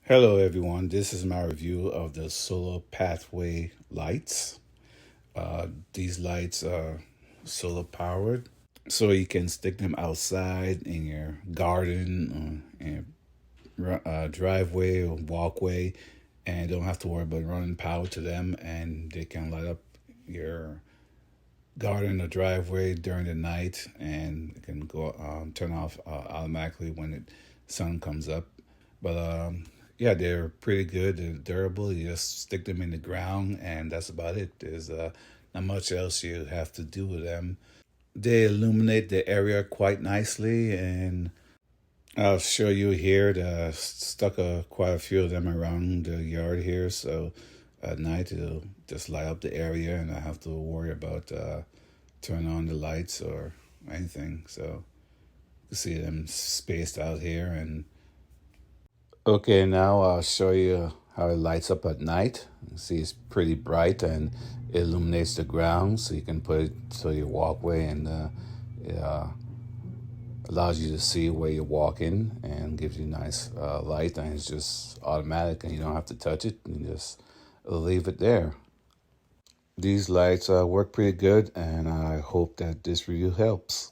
Hello everyone, this is my review of the solar pathway lights. These lights are solar powered, so you can stick them outside in your garden or in your driveway or walkway, and don't have to worry about running power to them, and they can light up your garden or driveway during the night, and it can go turn off automatically when the sun comes up. But yeah, they're pretty good. They're durable. You just stick them in the ground, and that's about it. There's not much else you have to do with them. They illuminate the area quite nicely, and I'll show you here. Stuck quite a few of them around the yard here, so at night it'll just light up the area, and I have to worry about turning on the lights or anything. So you see them spaced out here. And okay, now I'll show you how it lights up at night. You see it's pretty bright, and it illuminates the ground, so you can put it to your walkway, and it allows you to see where you're walking and gives you nice light, and it's just automatic, and you don't have to touch it. You just leave it there. These lights work pretty good, and I hope that this review helps.